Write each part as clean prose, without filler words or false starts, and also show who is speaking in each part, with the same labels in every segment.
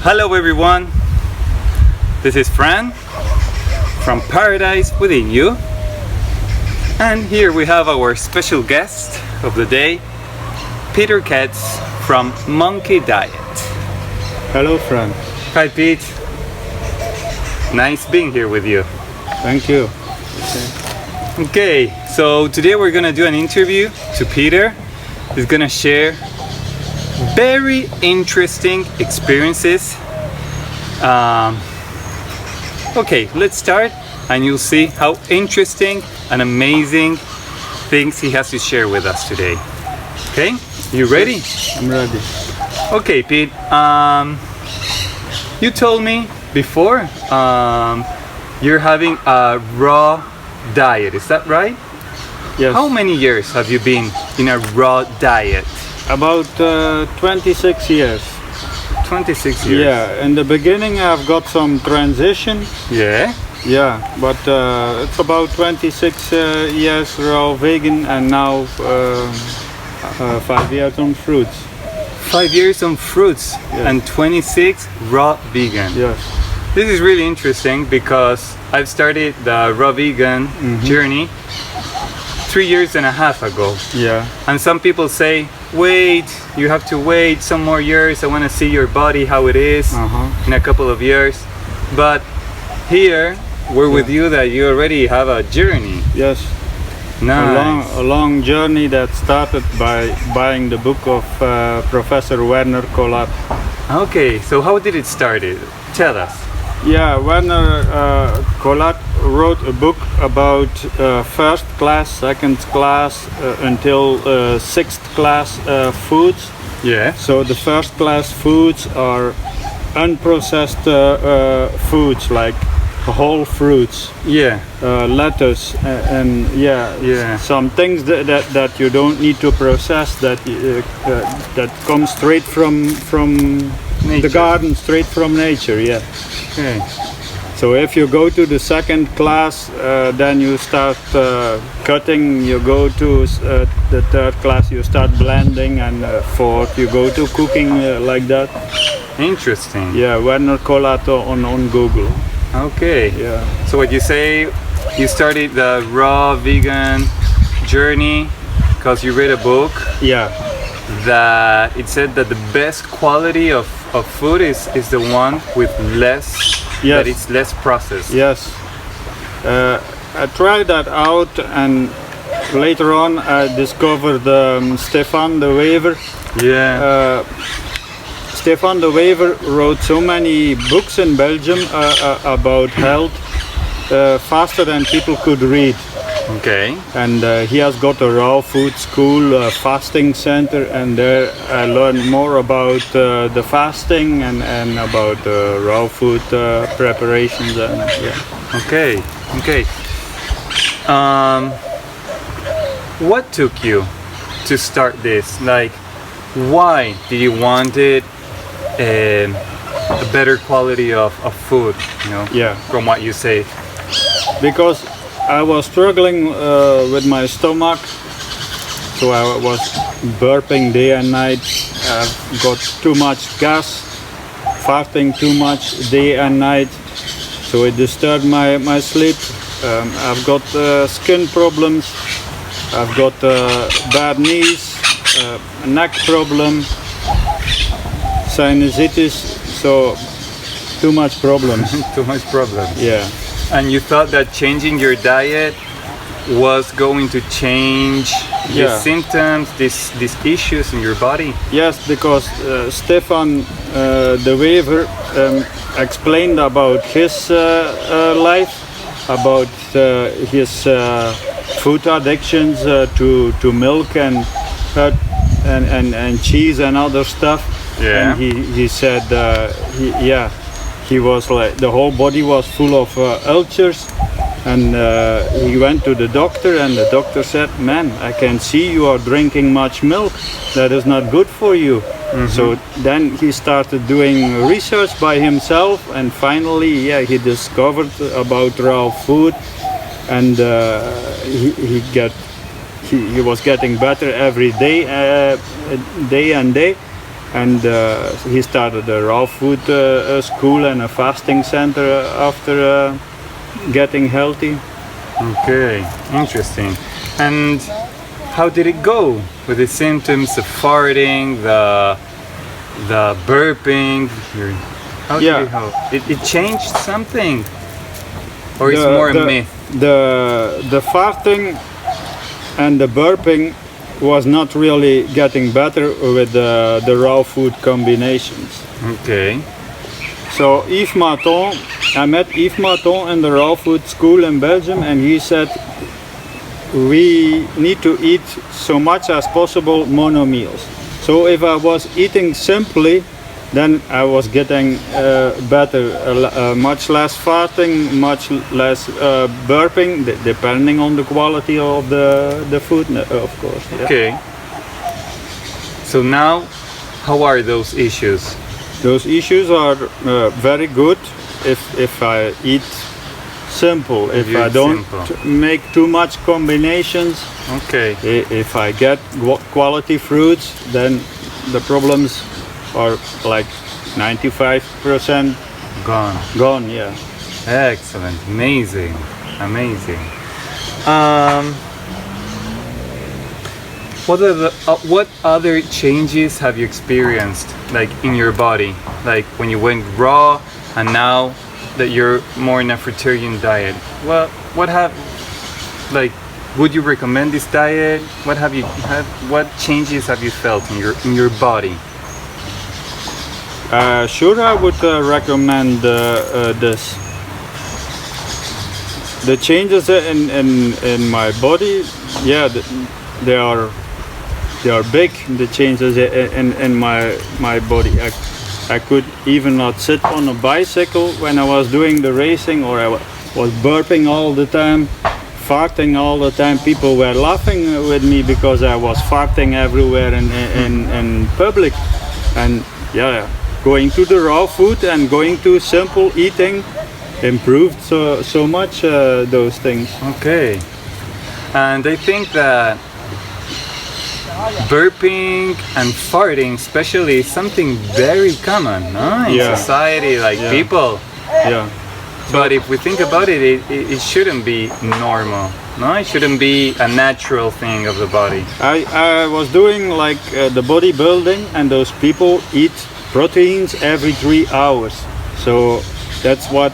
Speaker 1: Hello everyone, this is Fran from Paradise Within You, and here we have our special guest of the day, Peter Kets from Monkey Diet.
Speaker 2: Hello, Fran.
Speaker 1: Hi Pete, nice being here with you.
Speaker 2: Thank you.
Speaker 1: Okay, so today we're gonna do an interview to Peter. He's gonna share very interesting experiences. Okay, let's start and you'll see how interesting and amazing things he has to share with us today. Okay, you ready?
Speaker 2: I'm ready.
Speaker 1: Okay, Pete, you told me before you're having a raw diet, is that right?
Speaker 2: Yes.
Speaker 1: How many years have you been in a raw diet?
Speaker 2: About 26 years.
Speaker 1: 26 years.
Speaker 2: Yeah, in the beginning I've got some transition.
Speaker 1: Yeah?
Speaker 2: Yeah, but it's about 26 years raw vegan and now 5 years on fruits.
Speaker 1: 5 years on fruits and 26 raw vegan.
Speaker 2: Yes.
Speaker 1: This is really interesting because I've started the raw vegan journey 3.5 years ago.
Speaker 2: Yeah.
Speaker 1: And some people say, wait, you have to wait some more years. I want to see your body how it is in a couple of years. But here we're with you that you already have a journey.
Speaker 2: Yes.
Speaker 1: Nice.
Speaker 2: A long journey that started by buying the book of Professor Werner Collat.
Speaker 1: Okay, so how did it start? Tell us.
Speaker 2: Yeah, Werner Collat wrote a book about first class, second class, until sixth class foods.
Speaker 1: Yeah.
Speaker 2: So the first class foods are unprocessed foods like whole fruits,
Speaker 1: Yeah.
Speaker 2: lettuce, and some things that you don't need to process, that comes straight from
Speaker 1: Nature.
Speaker 2: the garden, straight from nature. Yeah.
Speaker 1: Okay.
Speaker 2: So if you go to the second class, then you start cutting. You go to the third class, you start blending, and fourth you go to cooking like that.
Speaker 1: Interesting.
Speaker 2: Yeah, Werner Collat on Google.
Speaker 1: Okay.
Speaker 2: Yeah.
Speaker 1: So what you say, you started the raw vegan journey because you read a book
Speaker 2: Yeah.
Speaker 1: that it said that the best quality of food is the one with less,
Speaker 2: Yes.
Speaker 1: that it's less processed.
Speaker 2: Yes. I tried that out, and later on I discovered Stefan de Wever.
Speaker 1: Yeah.
Speaker 2: Stefan de Wever wrote so many books in Belgium about health, faster than people could read.
Speaker 1: Okay.
Speaker 2: And he has got a raw food school, fasting center, and there I learned more about the fasting and about raw food preparations. And, yeah.
Speaker 1: Okay. Okay. What took you to start this? Like, why did you want it? A better quality of food, you know,
Speaker 2: Yeah.
Speaker 1: from what you say.
Speaker 2: Because I was struggling with my stomach, so I was burping day and night. I've got too much gas, farting too much day and night, so it disturbed my sleep. I've got skin problems, I've got bad knees, a neck problem, sinusitis, so too much problems.
Speaker 1: Too much problems.
Speaker 2: Yeah.
Speaker 1: And you thought that changing your diet was going to change the symptoms, these issues in your body?
Speaker 2: Yes, because Stefan de Wever explained about his life, about his food addictions to milk and cheese and other stuff.
Speaker 1: Yeah.
Speaker 2: And he said he was like, the whole body was full of ulcers, and he went to the doctor, and the doctor said, man, I can see you are drinking much milk, that is not good for you. So then he started doing research by himself, and finally he discovered about raw food, and he was getting better every day, day and day. and he started a raw food school and a fasting center after getting healthy.
Speaker 1: Okay, interesting. And how did it go with the symptoms of farting, the burping? How did it help? It changed something, or it's more a myth?
Speaker 2: The farting and the burping was not really getting better with the raw food combinations.
Speaker 1: Okay.
Speaker 2: So Yves Maton, I met Yves Maton in the raw food school in Belgium, and he said we need to eat so much as possible mono meals. So if I was eating simply, then I was getting better, much less farting, much less burping, depending on the quality of the food, of course. Yeah.
Speaker 1: Okay. So now, how are those issues?
Speaker 2: Those issues are very good if I eat simple, if I don't make too much combinations.
Speaker 1: Okay.
Speaker 2: If I get quality fruits, then the problems are like 95% gone. Yeah.
Speaker 1: Excellent. Amazing. What other changes have you experienced, like in your body, like when you went raw and now that you're more in a fruitarian diet? Would you recommend this diet? What changes have you felt in your body?
Speaker 2: Sure, I would recommend this. The changes in my body, yeah, they are big. The changes in my body. I could even not sit on a bicycle when I was doing the racing, or I was burping all the time, farting all the time. People were laughing with me because I was farting everywhere in public. And yeah, going to the raw food and going to simple eating improved so much those things.
Speaker 1: Okay. And I think that burping and farting especially is something very common, no? In society, like people.
Speaker 2: Yeah.
Speaker 1: But if we think about it, it shouldn't be normal. No, it shouldn't be a natural thing of the body.
Speaker 2: I was doing like the bodybuilding, and those people eat proteins every 3 hours. So that's what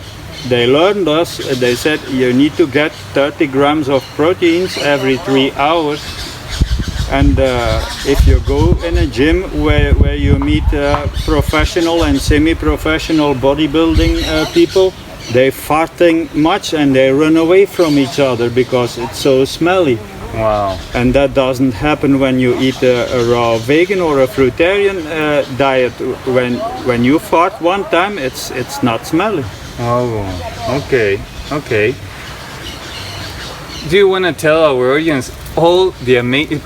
Speaker 2: they learned us. They said you need to get 30 grams of proteins every 3 hours. And if you go in a gym where you meet professional and semi-professional bodybuilding people, they farting much and they run away from each other because it's so smelly.
Speaker 1: Wow.
Speaker 2: And that doesn't happen when you eat a raw vegan or a fruitarian diet. When you fart one time, it's not smelly.
Speaker 1: Oh, okay. Do you want to tell our audience all the amazing...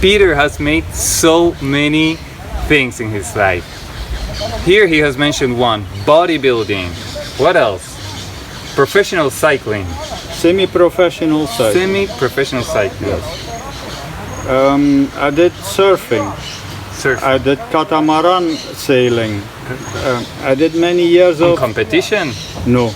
Speaker 1: Peter has made so many things in his life. Here he has mentioned one, bodybuilding. What else? Professional cycling.
Speaker 2: Semi-professional cycling.
Speaker 1: Semi-professional cycling.
Speaker 2: Yes. I did surfing. I did catamaran sailing. I did many years of...
Speaker 1: competition?
Speaker 2: No.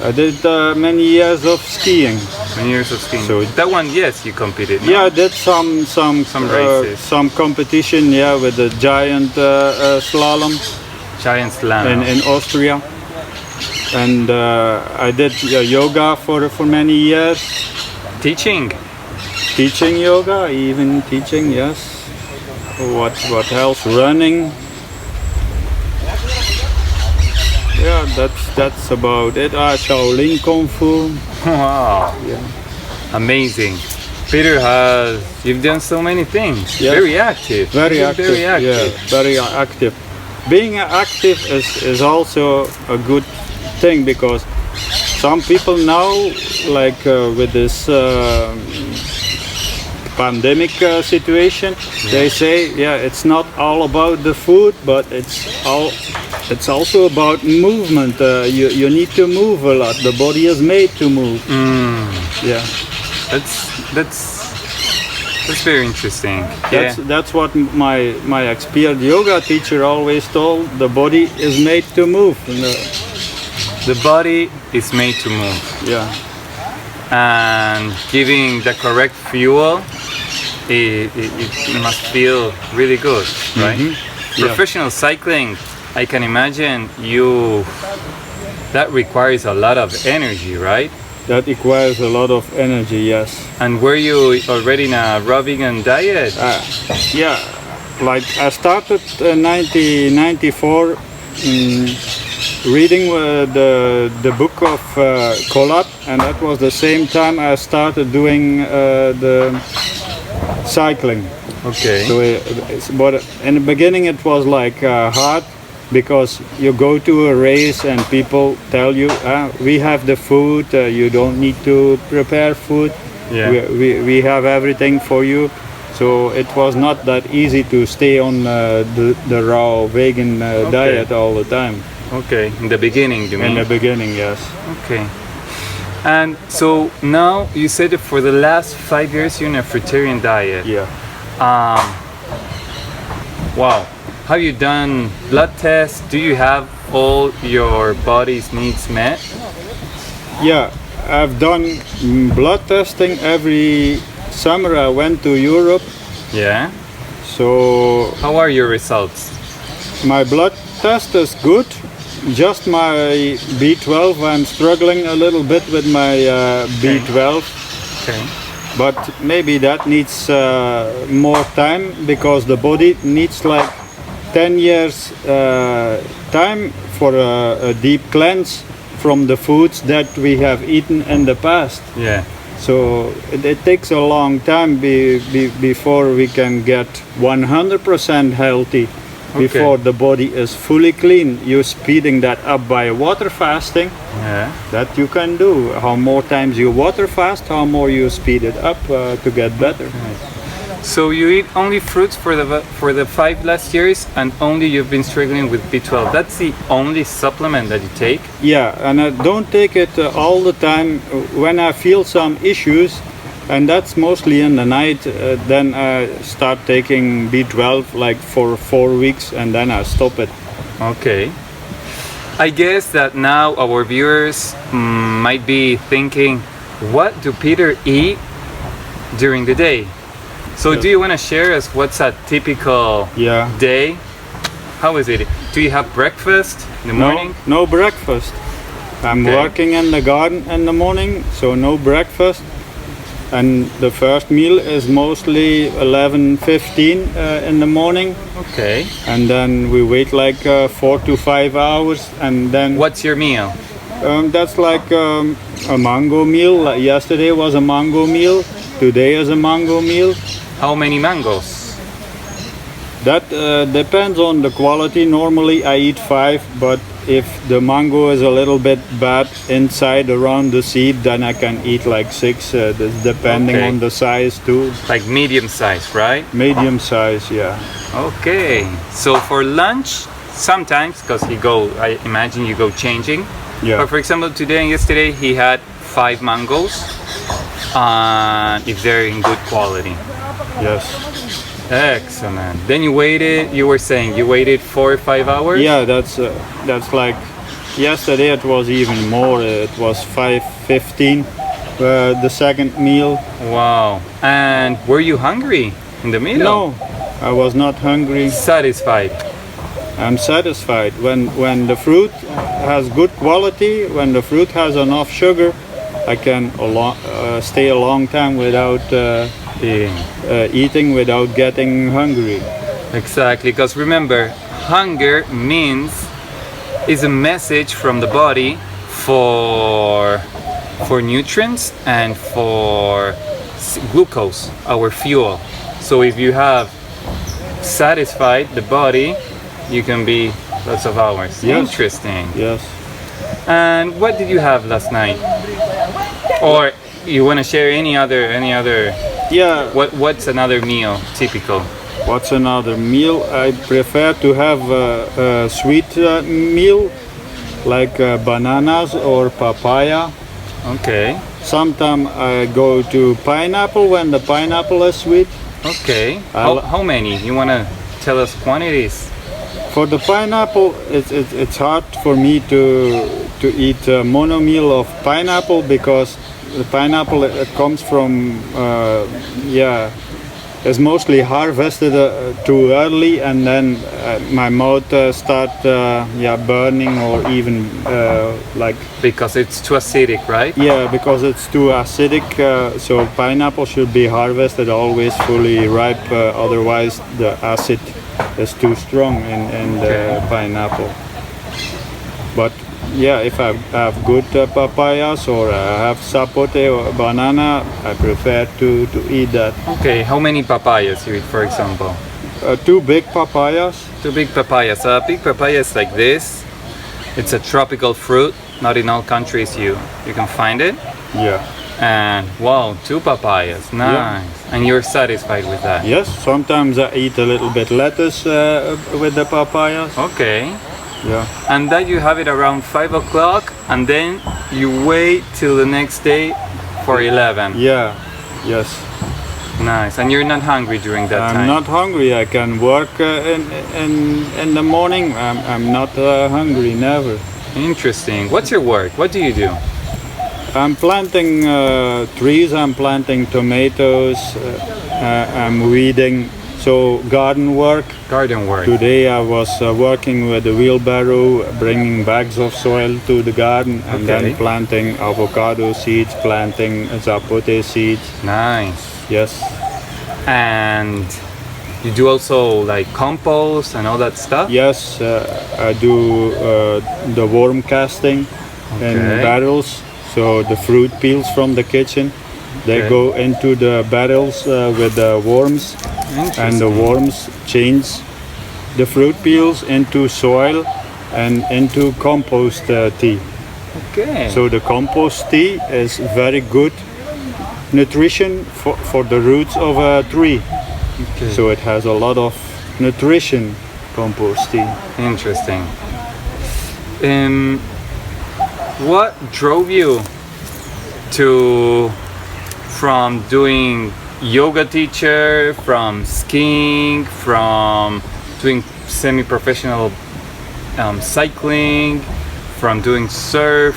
Speaker 2: I did many years of skiing.
Speaker 1: Many years of skiing. So that one, yes, you competed. No?
Speaker 2: Yeah, I did some
Speaker 1: races.
Speaker 2: Some competition. Yeah, with the giant slalom.
Speaker 1: Giant slalom.
Speaker 2: In Austria. And I did yoga for many years.
Speaker 1: Teaching
Speaker 2: yoga, even teaching, yes. What else? Running. Yeah, that's about it. Shaolin Kung Fu.
Speaker 1: Wow. Yeah. Amazing. Peter you've done so many things.
Speaker 2: Yes.
Speaker 1: Very active.
Speaker 2: Very active. Yeah, very active. Being active is also a good thing, because some people now, like with this pandemic situation, they say, it's not all about the food, but it's also about movement. You need to move a lot. The body is made to move.
Speaker 1: Yeah. That's That's very interesting. Yeah.
Speaker 2: That's what my experienced yoga teacher always told. The body is made to move.
Speaker 1: The body is made to move.
Speaker 2: Yeah.
Speaker 1: And giving the correct fuel, it must feel really good, right?
Speaker 2: Yeah.
Speaker 1: Professional cycling, I can imagine that requires a lot of energy, right?
Speaker 2: That requires a lot of energy, yes.
Speaker 1: And were you already in a raw vegan diet?
Speaker 2: Yeah, like I started in 1994 reading the book of Collab, and that was the same time I started doing the cycling.
Speaker 1: Okay.
Speaker 2: So, but in the beginning it was like hard, because you go to a race and people tell you, we have the food, you don't need to prepare food,
Speaker 1: Yeah.
Speaker 2: we have everything for you. So it was not that easy to stay on the raw vegan diet all the time.
Speaker 1: Okay, in the beginning, you mean?
Speaker 2: In the beginning, yes.
Speaker 1: Okay. And so now you said that for the last 5 years you're in a fruitarian diet.
Speaker 2: Yeah.
Speaker 1: Wow. Have you done blood tests? Do you have all your body's needs met?
Speaker 2: Yeah, I've done blood testing every summer. I went to Europe.
Speaker 1: Yeah.
Speaker 2: So
Speaker 1: How are your results?
Speaker 2: my blood test is good. Just my B12, I'm struggling a little bit with my B12.
Speaker 1: Okay.
Speaker 2: But maybe that needs more time, because the body needs like 10 years time for a deep cleanse from the foods that we have eaten in the past.
Speaker 1: Yeah.
Speaker 2: So it takes a long time before we can get 100% healthy, before the body is fully clean. You're speeding that up by water fasting.
Speaker 1: Yeah.
Speaker 2: That you can do. How more times you water fast, how more you speed it up to get better.
Speaker 1: So you eat only fruits for the 5 last years, and only you've been struggling with B12. That's the only supplement that you take?
Speaker 2: Yeah, and I don't take it all the time. When I feel some issues, and that's mostly in the night, then I start taking B12 like for 4 weeks, and then I stop it.
Speaker 1: Okay. I guess that now our viewers might be thinking, what do Peter eat during the day? So do you want to share us what's a typical day? How is it? Do you have breakfast in the morning?
Speaker 2: No breakfast. I'm working in the garden in the morning, so no breakfast. And the first meal is mostly 11:15 in the morning.
Speaker 1: Okay.
Speaker 2: And then we wait like 4 to 5 hours, and then...
Speaker 1: What's your meal?
Speaker 2: That's like a mango meal. Like yesterday was a mango meal. Today is a mango meal.
Speaker 1: How many mangoes?
Speaker 2: That depends on the quality. Normally I eat 5, but if the mango is a little bit bad inside around the seed, then I can eat like 6, depending on the size too.
Speaker 1: Like medium size, right?
Speaker 2: Medium size, yeah.
Speaker 1: Okay. So for lunch, sometimes, because I imagine you go changing.
Speaker 2: Yeah.
Speaker 1: But for example, today and yesterday he had 5 mangoes, if they're in good quality.
Speaker 2: Yes.
Speaker 1: Excellent. Then you were saying you waited 4 or 5 hours?
Speaker 2: Yeah, that's like, yesterday it was even more. It was 5:15, the second meal.
Speaker 1: Wow. And were you hungry in the middle?
Speaker 2: No, I was not hungry.
Speaker 1: Satisfied?
Speaker 2: I'm satisfied. When the fruit has good quality, when the fruit has enough sugar, I can stay a long time without eating, without getting hungry.
Speaker 1: Exactly, because remember, hunger is a message from the body for nutrients and for glucose, our fuel. So if you have satisfied the body, you can be lots of hours.
Speaker 2: Yes.
Speaker 1: Interesting.
Speaker 2: Yes.
Speaker 1: And what did you have last night? Or you want to share any other?
Speaker 2: Yeah.
Speaker 1: What's another meal typical?
Speaker 2: What's another meal? I prefer to have a sweet meal, like bananas or papaya.
Speaker 1: Okay.
Speaker 2: Sometimes I go to pineapple when the pineapple is sweet.
Speaker 1: Okay.
Speaker 2: I'll-
Speaker 1: How many? You wanna tell us quantities?
Speaker 2: For the pineapple, it's hard for me to eat a mono meal of pineapple because the pineapple it comes from it's mostly harvested too early, and then my mouth start burning or even like
Speaker 1: Because it's too acidic, right?
Speaker 2: because it's too acidic. So pineapple should be harvested always fully ripe, otherwise the acid is too strong in the pineapple. But if I have good papayas or I have sapote or banana, I prefer to eat that.
Speaker 1: Okay. How many papayas you eat, for example?
Speaker 2: 2 big papayas.
Speaker 1: 2 big papayas. A big papaya is like this. It's a tropical fruit. Not in all countries you can find it.
Speaker 2: Yeah.
Speaker 1: And wow, 2 papayas. Nice.
Speaker 2: Yeah.
Speaker 1: And you're satisfied with that?
Speaker 2: Yes. Sometimes I eat a little bit lettuce with the papayas.
Speaker 1: Okay.
Speaker 2: Yeah.
Speaker 1: And then you have it around 5 o'clock, and then you wait till the next day for 11.
Speaker 2: Yeah. Yes.
Speaker 1: Nice. And you're not hungry during that
Speaker 2: I'm
Speaker 1: time?
Speaker 2: not hungry. I can work in the morning. I'm not hungry. Never.
Speaker 1: Interesting. What's your work? What do you do?
Speaker 2: I'm planting trees. I'm planting tomatoes. I'm weeding. So garden work.
Speaker 1: Garden work.
Speaker 2: Today I was working with a wheelbarrow, bringing bags of soil to the garden, and
Speaker 1: Okay.
Speaker 2: then planting avocado seeds, planting zapote seeds.
Speaker 1: Nice.
Speaker 2: Yes.
Speaker 1: And you do also like compost and all that stuff?
Speaker 2: Yes, I do the worm casting in
Speaker 1: Okay.
Speaker 2: barrels. So the fruit peels from the kitchen, they
Speaker 1: Okay.
Speaker 2: go into the barrels with the worms, and the worms change the fruit peels into soil and into compost tea.
Speaker 1: Okay.
Speaker 2: So the compost tea is very good nutrition for the roots of a tree.
Speaker 1: Okay.
Speaker 2: So it has a lot of nutrition, compost tea.
Speaker 1: Interesting. What drove you to from doing yoga teacher, from skiing, from doing semi-professional cycling, from doing surf,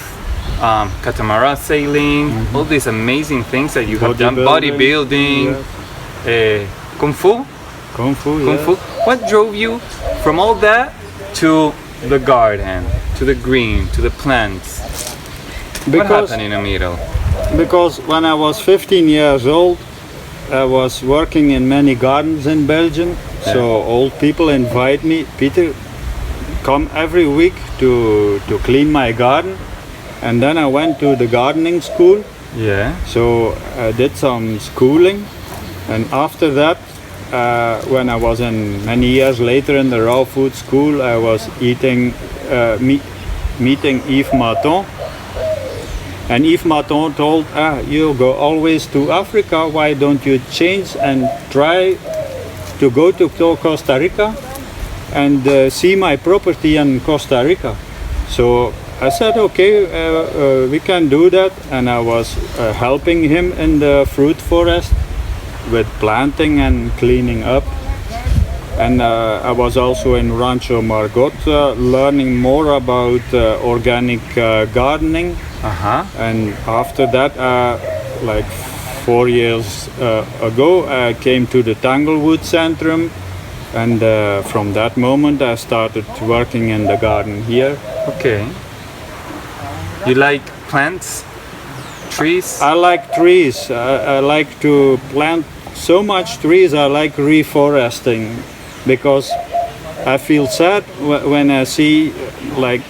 Speaker 1: catamaran sailing, all these amazing things that you have done, bodybuilding, kung fu?
Speaker 2: Kung Fu,
Speaker 1: Kung Fu. What drove you from all that to the garden, to the green, to the plants? What happened in the middle?
Speaker 2: Because when I was 15 years old, I was working in many gardens in Belgium. So old people invite me, Peter, come every week to clean my garden. And then I went to the gardening school.
Speaker 1: Yeah.
Speaker 2: So I did some schooling. And after that, when I was many years later in the raw food school, I was meeting Yves Maton. And Yves Maton told, you go always to Africa, why don't you change and try to go to Costa Rica and see my property in Costa Rica. So I said, okay, we can do that. And I was helping him in the fruit forest with planting and cleaning up. And I was also in Rancho Margot learning more about organic gardening. And after that, like 4 years ago, I came to the Tanglewood Centrum, and from that moment I started working in the garden here.
Speaker 1: Okay. You like plants, trees?
Speaker 2: I like trees. I like to plant so much trees. I like reforesting because I feel sad when I see like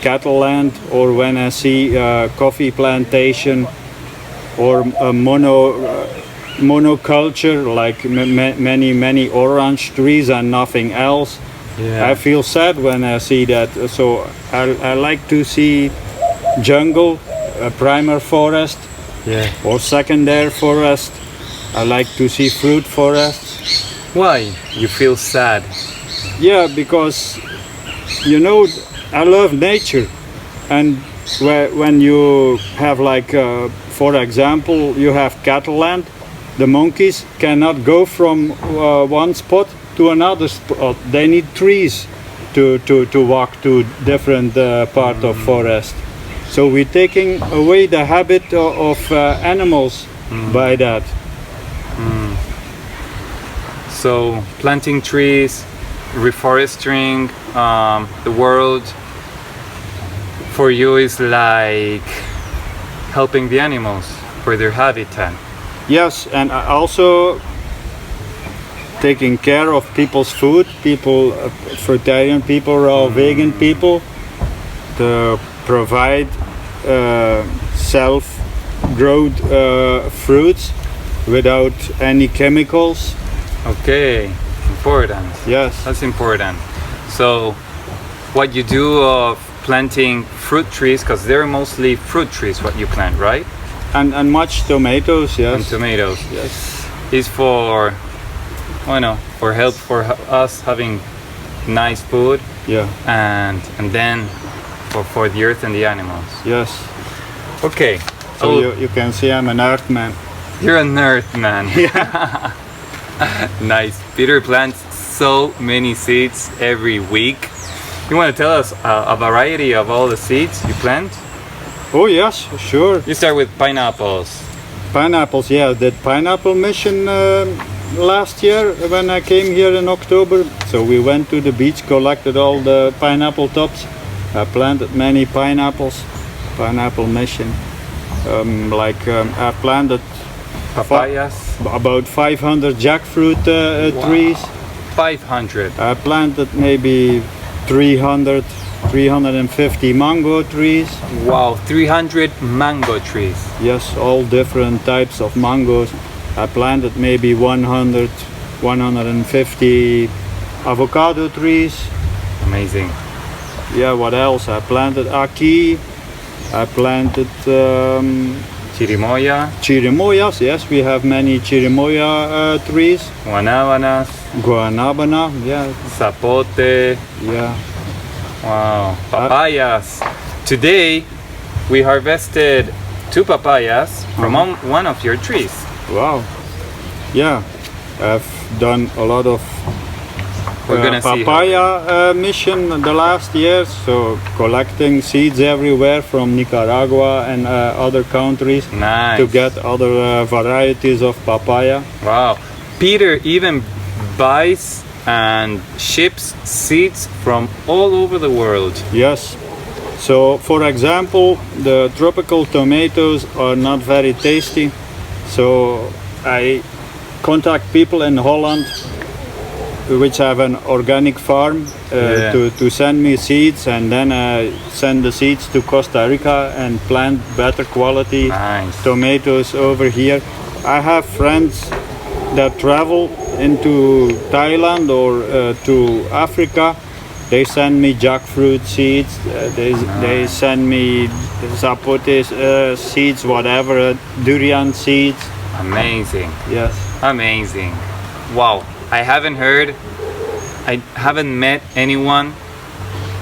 Speaker 2: cattle land, or when I see coffee plantation, or a monoculture like many orange trees and nothing else. I feel sad when I see that. So I like to see jungle, a primer forest, or secondary forest. I like to see fruit forests.
Speaker 1: Why? You feel sad?
Speaker 2: Yeah, because you know, I love nature, and when you have like, for example, you have cattle land, the monkeys cannot go from one spot to another spot. They need trees to walk to different part of forest. So we're taking away the habit of animals by that.
Speaker 1: So planting trees, reforesting the world for you is like helping the animals for their habitat.
Speaker 2: Yes, and also taking care of people's food, people, fruitarian people or vegan people, to provide self-grown fruits without any chemicals.
Speaker 1: Okay, important.
Speaker 2: Yes.
Speaker 1: That's important. So what you do of planting fruit trees, because they're mostly fruit trees what you plant, right?
Speaker 2: And much tomatoes, yes.
Speaker 1: And tomatoes.
Speaker 2: Yes.
Speaker 1: Is for, for help for us having nice food,
Speaker 2: Yeah.
Speaker 1: and then for the earth and the animals.
Speaker 2: Yes.
Speaker 1: Okay.
Speaker 2: So you can see I'm an earthman.
Speaker 1: You're a nerd, man.
Speaker 2: Yeah.
Speaker 1: Nice. Peter plants so many seeds every week. You want to tell us a variety of all the seeds you plant?
Speaker 2: Oh yes, sure.
Speaker 1: You start with pineapples.
Speaker 2: Pineapples, yeah. Did pineapple mission last year when I came here in October. So we went to the beach, collected all the pineapple tops. I planted many pineapples. Pineapple mission. I planted
Speaker 1: Papayas.
Speaker 2: about 500 jackfruit trees.
Speaker 1: 500.
Speaker 2: I planted maybe 350 mango trees.
Speaker 1: Wow, 300 mango trees.
Speaker 2: Yes, all different types of mangoes. I planted maybe 100, 150 avocado trees.
Speaker 1: Amazing.
Speaker 2: Yeah, what else? I planted ackee. I planted
Speaker 1: Chirimoya,
Speaker 2: chirimoyas. Yes, we have many chirimoya trees.
Speaker 1: guanábanas,
Speaker 2: Guanabana, yeah,
Speaker 1: zapote.
Speaker 2: yeah.
Speaker 1: Wow, papayas. Today we harvested 2 papayas from one of your trees.
Speaker 2: Wow. Yeah, I've done a lot of
Speaker 1: We're gonna see.
Speaker 2: papaya mission the last years, so collecting seeds everywhere from Nicaragua and other countries
Speaker 1: Nice.
Speaker 2: to get other varieties of papaya.
Speaker 1: Wow. Peter even buys and ships seeds from all over the world.
Speaker 2: Yes. So, for example, the tropical tomatoes are not very tasty. So I contact people in Holland which have an organic farm to send me seeds, and then I send the seeds to Costa Rica and plant better quality
Speaker 1: Nice.
Speaker 2: tomatoes over here. I have friends that travel into Thailand or to Africa. They send me jackfruit seeds, they send me zapote seeds, whatever, durian seeds.
Speaker 1: Amazing.
Speaker 2: Yes.
Speaker 1: Amazing. Wow. I haven't met anyone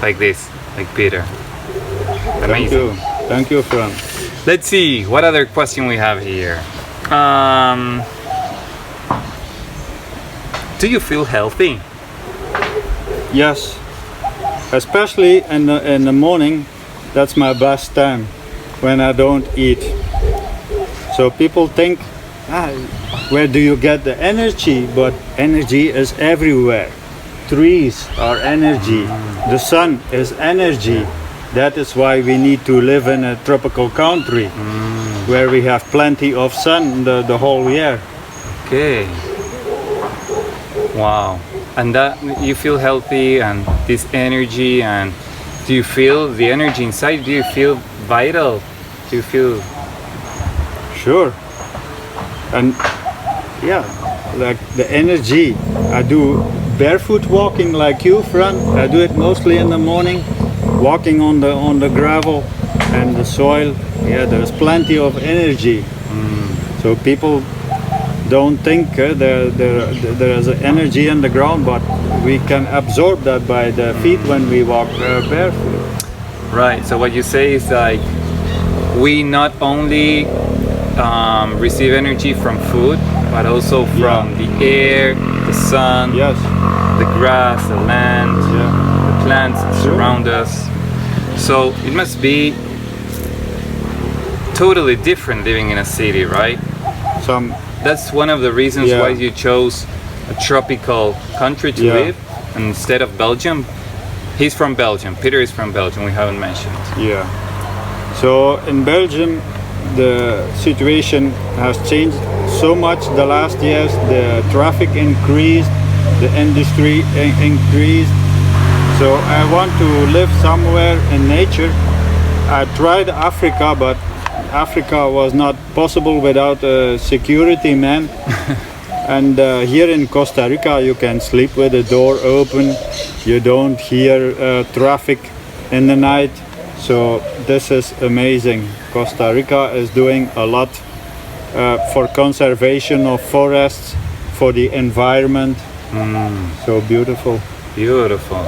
Speaker 1: like this, like Peter.
Speaker 2: Thank you. Thank you, friend.
Speaker 1: Let's see, what other question we have here? Do you feel healthy?
Speaker 2: Yes. Especially in the morning, that's my best time when I don't eat. So people think, where do you get the energy? But energy is everywhere. Trees are energy. The sun is energy. That is why we need to live in a tropical country where we have plenty of sun the whole year.
Speaker 1: Okay. Wow. And that you feel healthy and this energy, and do you feel the energy inside? Do you feel vital? Do you feel...
Speaker 2: Sure. And yeah, like the energy. I do barefoot walking like you, friend. I do it mostly in the morning, walking on the gravel and the soil. Yeah, there's plenty of energy. So people don't think there is energy in the ground, but we can absorb that by the feet when we walk barefoot.
Speaker 1: Right. So what you say is like we not only receive energy from food, but also from the air, the sun,
Speaker 2: Yes.
Speaker 1: the grass, the land,
Speaker 2: Yeah.
Speaker 1: the plants that surround us. So it must be totally different living in a city, right?
Speaker 2: Some.
Speaker 1: That's one of the reasons
Speaker 2: Yeah.
Speaker 1: why you chose a tropical country to
Speaker 2: Yeah.
Speaker 1: live instead of Belgium. He's from Belgium. Peter is from Belgium. We haven't mentioned.
Speaker 2: Yeah. So in Belgium, the situation has changed so much the last years. The traffic increased, the industry increased. So I want to live somewhere in nature. I tried Africa, but Africa was not possible without a security man. And here in Costa Rica, you can sleep with the door open. You don't hear traffic in the night. So this is amazing. Costa Rica is doing a lot for conservation of forests, for the environment. So beautiful.
Speaker 1: Beautiful.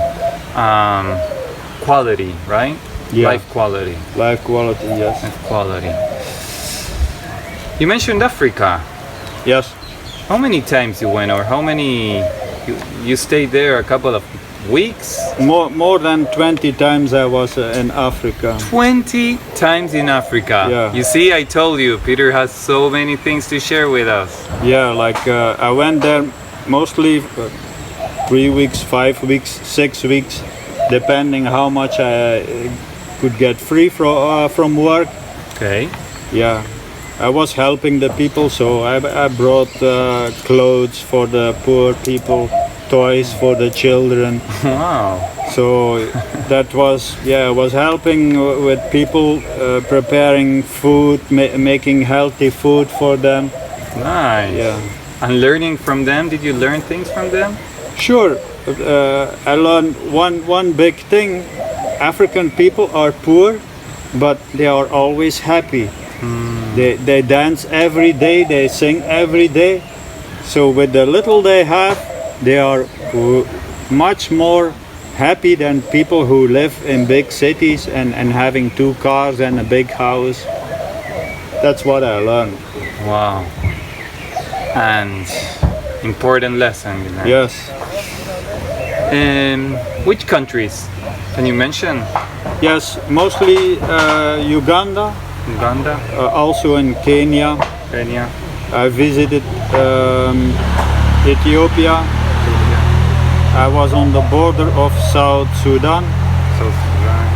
Speaker 1: Quality, right?
Speaker 2: Yeah.
Speaker 1: Life quality.
Speaker 2: Life quality, yes.
Speaker 1: Life quality. You mentioned Africa.
Speaker 2: Yes.
Speaker 1: How many times you went, or how many you stayed there? A couple of weeks?
Speaker 2: More than 20 times I was in Africa.
Speaker 1: 20 times in Africa.
Speaker 2: Yeah.
Speaker 1: You see, I told you, Peter has so many things to share with us.
Speaker 2: Yeah, like I went there mostly 3 weeks, 5 weeks, 6 weeks, depending how much I could get free from work.
Speaker 1: Okay.
Speaker 2: Yeah, I was helping the people, so I brought clothes for the poor people, toys for the children.
Speaker 1: Wow.
Speaker 2: So that was, I was helping with people, preparing food, making healthy food for them.
Speaker 1: Nice.
Speaker 2: Yeah.
Speaker 1: And learning from them, did you learn things from them?
Speaker 2: Sure. I learned one big thing. African people are poor, but they are always happy. They dance every day, they sing every day. So with the little they have, they are much more happy than people who live in big cities and having 2 cars and a big house. That's what I learned.
Speaker 1: Wow. And important lesson you learned.
Speaker 2: Yes.
Speaker 1: Which countries can you mention?
Speaker 2: Yes, mostly Uganda,
Speaker 1: Uganda,
Speaker 2: also in Kenya.
Speaker 1: Kenya,
Speaker 2: I visited Ethiopia. I was on the border of South Sudan.
Speaker 1: South Sudan,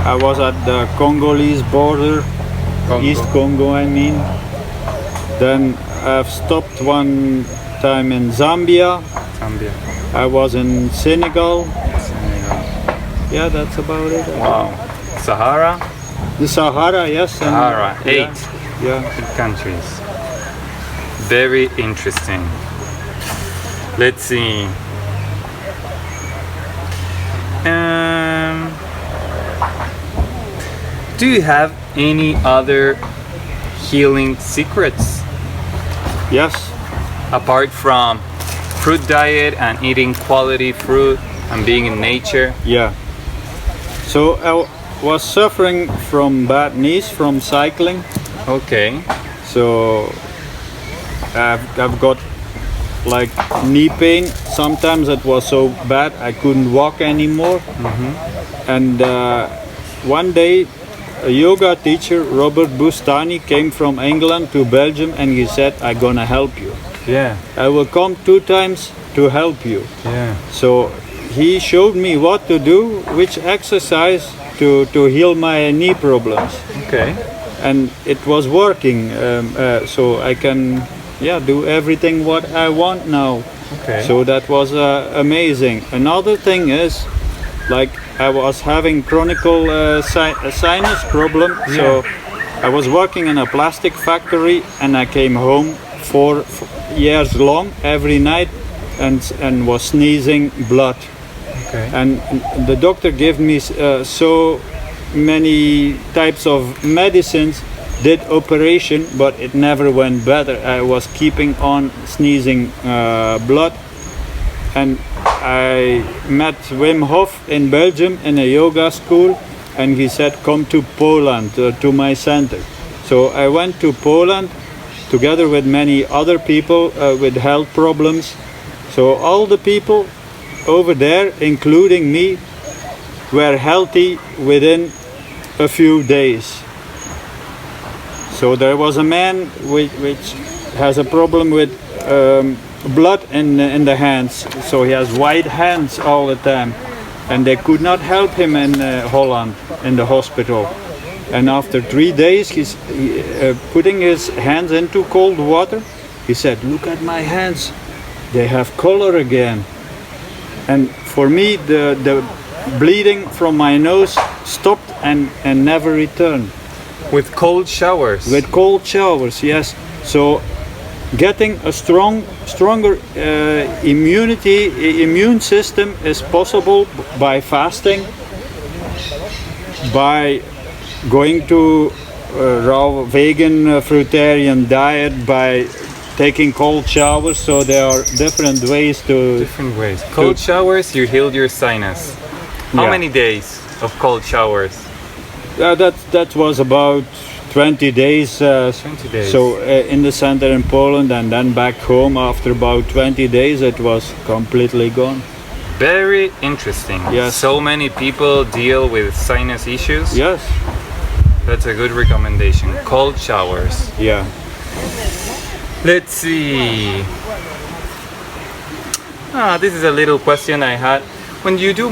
Speaker 2: I was at the Congolese border,
Speaker 1: Congo.
Speaker 2: East Congo I mean. Then I've stopped one time in Zambia.
Speaker 1: Zambia,
Speaker 2: I was in Senegal.
Speaker 1: Senegal.
Speaker 2: Yeah, that's about it.
Speaker 1: Wow. Sahara,
Speaker 2: The Sahara, yes. and-
Speaker 1: Sahara, 8
Speaker 2: Yeah.
Speaker 1: countries. Very interesting. Let's see. Do you have any other healing secrets
Speaker 2: Yes.
Speaker 1: apart from fruit diet and eating quality fruit and being in nature?
Speaker 2: Yeah. So I was suffering from bad knees from cycling.
Speaker 1: Okay.
Speaker 2: So I've got like knee pain. Sometimes it was so bad I couldn't walk anymore. And one day a yoga teacher, Robert Bustani, came from England to Belgium and he said, I'm gonna help you.
Speaker 1: Yeah.
Speaker 2: I will come 2 times to help you.
Speaker 1: Yeah.
Speaker 2: So he showed me what to do, which exercise to heal my knee problems.
Speaker 1: Okay.
Speaker 2: And it was working, so I can do everything what I want now.
Speaker 1: Okay.
Speaker 2: So that was amazing. Another thing is, like I was having chronic sinus problem. So I was working in a plastic factory and I came home 4 years long every night and was sneezing blood.
Speaker 1: Okay.
Speaker 2: And the doctor gave me so many types of medicines, did operation, but it never went better. I was keeping on sneezing blood. And I met Wim Hof in Belgium in a yoga school, and he said, come to Poland, to my center. So I went to Poland together with many other people with health problems. So all the people over there, including me, were healthy within a few days. So there was a man which has a problem with blood in the hands. So he has white hands all the time. And they could not help him in Holland, in the hospital. And after 3 days, he's putting his hands into cold water. He said, look at my hands, they have color again. And for me, the bleeding from my nose stopped and never returned.
Speaker 1: With cold showers?
Speaker 2: With cold showers, yes. So getting a stronger immune system is possible by fasting, by going to raw vegan fruitarian diet, by taking cold showers. So there are different ways to...
Speaker 1: Different ways. Cold showers, you healed your sinus. How many days of cold showers?
Speaker 2: That was about 20 days.
Speaker 1: 20 days.
Speaker 2: So in the center in Poland, and then back home after about 20 days it was completely gone.
Speaker 1: Very interesting.
Speaker 2: Yes.
Speaker 1: So many people deal with sinus issues.
Speaker 2: Yes.
Speaker 1: That's a good recommendation. Cold showers.
Speaker 2: Yeah.
Speaker 1: Let's see. This is a little question I had. When you do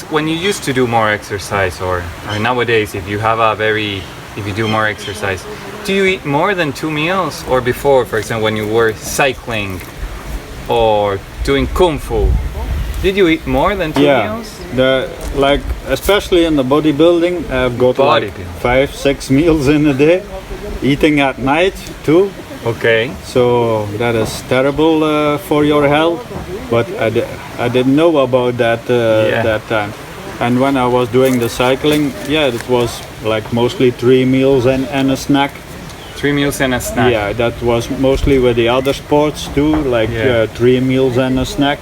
Speaker 1: when you used to do more exercise, or nowadays, if you do more exercise, do you eat more than 2 meals? Or before, for example, when you were cycling or doing kung fu, did you eat more than 2 meals?
Speaker 2: Like especially in the bodybuilding, I've got like 5-6 meals in a day, eating at night too.
Speaker 1: Okay.
Speaker 2: So that is terrible for your health, but I didn't know about that that time. And when I was doing the cycling, it was like mostly 3 meals and a snack.
Speaker 1: 3 meals and a snack.
Speaker 2: Yeah, that was mostly with the other sports too, like 3 meals and a snack.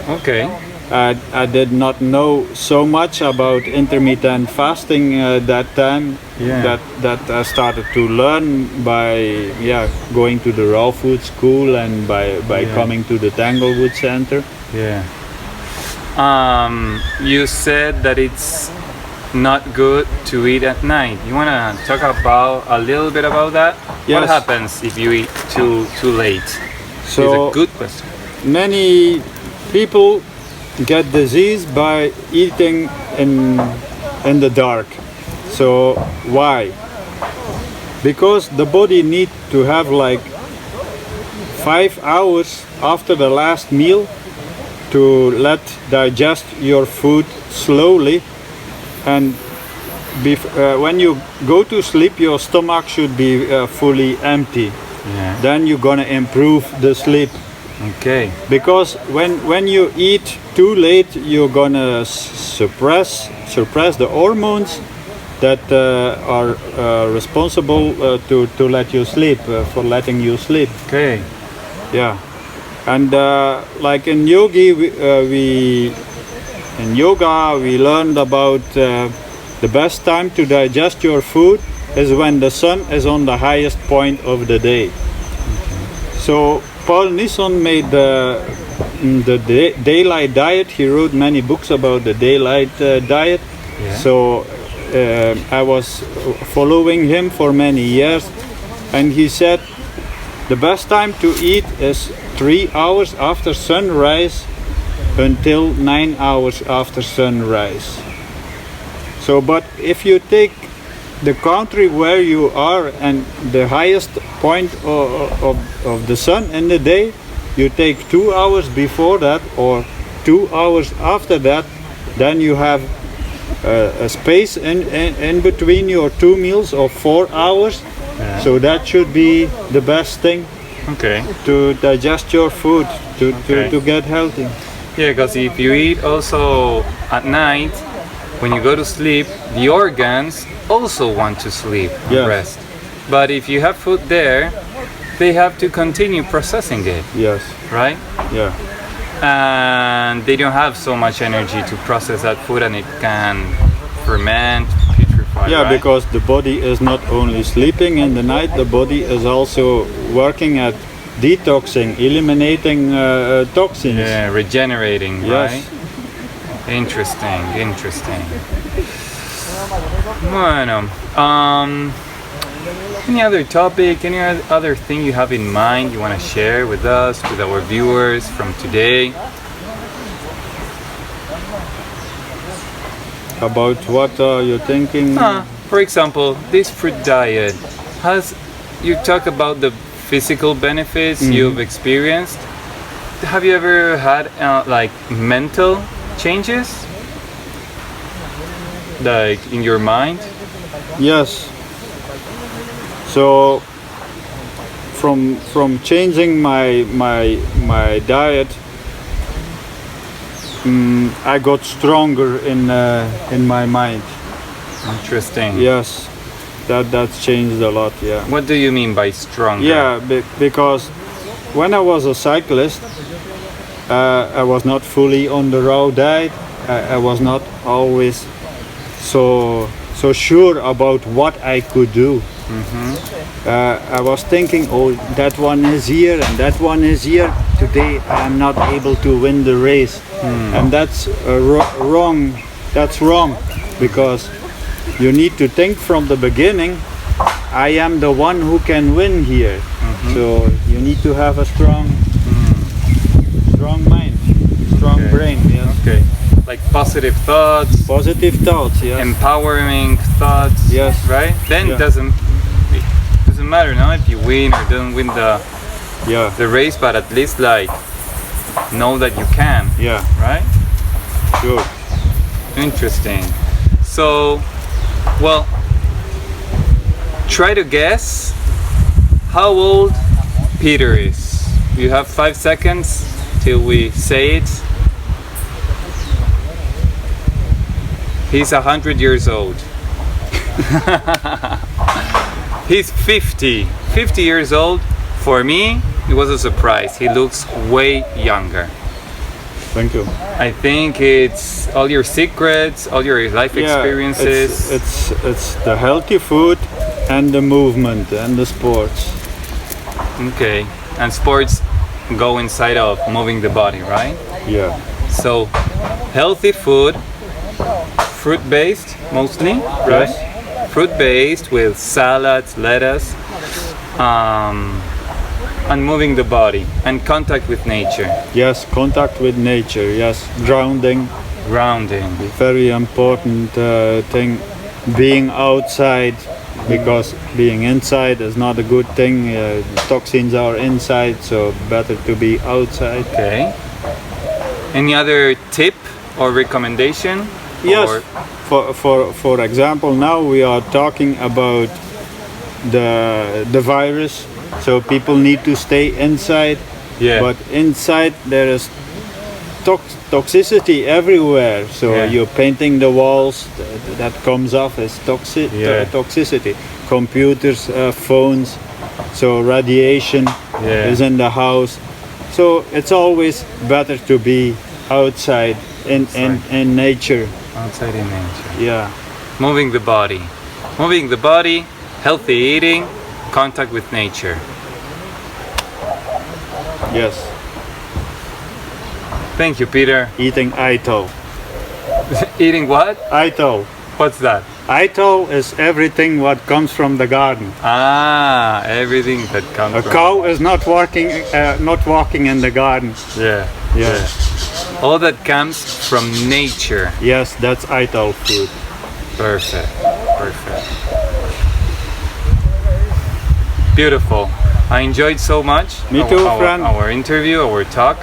Speaker 1: Okay.
Speaker 2: I did not know so much about intermittent fasting that time. That I started to learn by going to the raw food school and by coming to the Tanglewood Center.
Speaker 1: Yeah. You said that it's not good to eat at night. You wanna talk about a little bit about that?
Speaker 2: Yes.
Speaker 1: What happens if you eat too late?
Speaker 2: So
Speaker 1: it's a good question.
Speaker 2: Many people get disease by eating in the dark. So why? Because the body needs to have like 5 hours after the last meal to digest your food slowly, and when you go to sleep your stomach should be fully empty. Then you're gonna improve the sleep.
Speaker 1: Okay.
Speaker 2: Because when you eat too late, you're gonna suppress the hormones that are responsible to let you sleep, for letting you sleep.
Speaker 1: Okay.
Speaker 2: Yeah. And like in yoga, we learned about the best time to digest your food is when the sun is on the highest point of the day. So Paul Nisson made the daylight diet. He wrote many books about the daylight diet. So I was following him for many years, and he said the best time to eat is 3 hours after sunrise until 9 hours after sunrise. So, but if you take the country where you are and the highest point of the sun in the day, you take 2 hours before that or 2 hours after that, then you have a space in between your 2 meals of 4 hours. So that should be the best thing to digest your food, to get healthy.
Speaker 1: Yeah, because if you eat also at night, when you go to sleep, the organs also want to sleep and rest. But if you have food there, they have to continue processing it.
Speaker 2: Yes.
Speaker 1: Right?
Speaker 2: Yeah.
Speaker 1: And they don't have so much energy to process that food, and it can ferment, clarify.
Speaker 2: Yeah,
Speaker 1: right?
Speaker 2: because the body is not only sleeping in the night, the body is also working at detoxing, eliminating toxins.
Speaker 1: Yeah, regenerating,
Speaker 2: Yes.
Speaker 1: right? Interesting, interesting. Bueno, any other topic, any other thing you have in mind you want to share with us, with our viewers from today?
Speaker 2: About what are you thinking?
Speaker 1: For example, this fruit diet you talk about the physical benefits you've experienced. Have you ever had like mental changes, like in your mind?
Speaker 2: Yes. So from changing my diet, I got stronger in my mind.
Speaker 1: Interesting.
Speaker 2: Yes, that's changed a lot. Yeah.
Speaker 1: What do you mean by stronger?
Speaker 2: Yeah, because when I was a cyclist, I was not fully on the raw diet. I was not always so sure about what I could do. I was thinking, oh, that one is here and that one is here. Today I'm not able to win the race, and that's wrong. That's wrong, because you need to think from the beginning. I am the one who can win here. So you need to have a strong mind, strong brain. Yes.
Speaker 1: Okay. Like positive thoughts,
Speaker 2: Positive thoughts. Yes.
Speaker 1: empowering thoughts.
Speaker 2: Yes.
Speaker 1: Right? Then
Speaker 2: Yeah.
Speaker 1: it doesn't matter now if you win or don't win
Speaker 2: Yeah.
Speaker 1: the race, but at least like know that you can.
Speaker 2: Yeah.
Speaker 1: Right?
Speaker 2: Sure.
Speaker 1: Interesting. So, well, try to guess how old Peter is. You have 5 seconds till we say it. He's 100 years old. He's 50 years old. For me, it was a surprise. He looks way younger.
Speaker 2: Thank you.
Speaker 1: I think it's all your secrets, all your life experiences.
Speaker 2: It's the healthy food and the movement and the sports.
Speaker 1: Okay, and sports go inside of moving the body, right?
Speaker 2: Yeah.
Speaker 1: So, healthy food, fruit-based mostly, right?
Speaker 2: Yes.
Speaker 1: Fruit-based with salads, lettuce, and moving the body and contact with nature.
Speaker 2: Yes, contact with nature. Yes, grounding.
Speaker 1: Grounding.
Speaker 2: Very important thing. Being outside, because being inside is not a good thing. Toxins are inside, so better to be outside.
Speaker 1: Okay. Any other tip or recommendation?
Speaker 2: Yes.
Speaker 1: Or-
Speaker 2: For example, now we are talking about the virus, so people need to stay inside.
Speaker 1: Yeah.
Speaker 2: But inside there is toxicity everywhere. So
Speaker 1: Yeah.
Speaker 2: you're painting the walls, that comes off as
Speaker 1: Yeah.
Speaker 2: toxicity. Computers, phones, so radiation
Speaker 1: Yeah.
Speaker 2: is in the house. So it's always better to be outside in nature.
Speaker 1: outside in nature.
Speaker 2: Yeah.
Speaker 1: Moving the body. Moving the body, healthy eating, contact with nature.
Speaker 2: Yes.
Speaker 1: Thank you, Peter.
Speaker 2: Eating aito.
Speaker 1: Eating what?
Speaker 2: Aito.
Speaker 1: What's that?
Speaker 2: Aito is everything what comes from the garden.
Speaker 1: Ah, everything that comes
Speaker 2: A
Speaker 1: from...
Speaker 2: cow is not walking in the garden.
Speaker 1: Yeah,
Speaker 2: Yeah.
Speaker 1: All that comes from nature.
Speaker 2: Yes, that's aito food.
Speaker 1: Perfect, perfect. Beautiful. I enjoyed so much.
Speaker 2: Me too, friend.
Speaker 1: Our interview, our talk.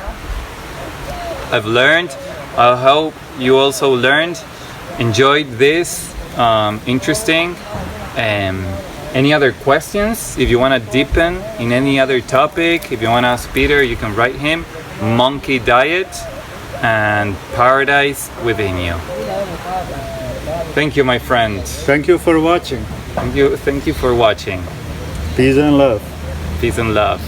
Speaker 1: I've learned. I hope you also learned. Enjoyed this. Interesting. Any other questions? If you want to deepen in any other topic, if you want to ask Peter, you can write him. Monkey diet and paradise within you. Thank you, my friend.
Speaker 2: Thank you for watching.
Speaker 1: Thank you for watching.
Speaker 2: Peace and love.
Speaker 1: Peace and love.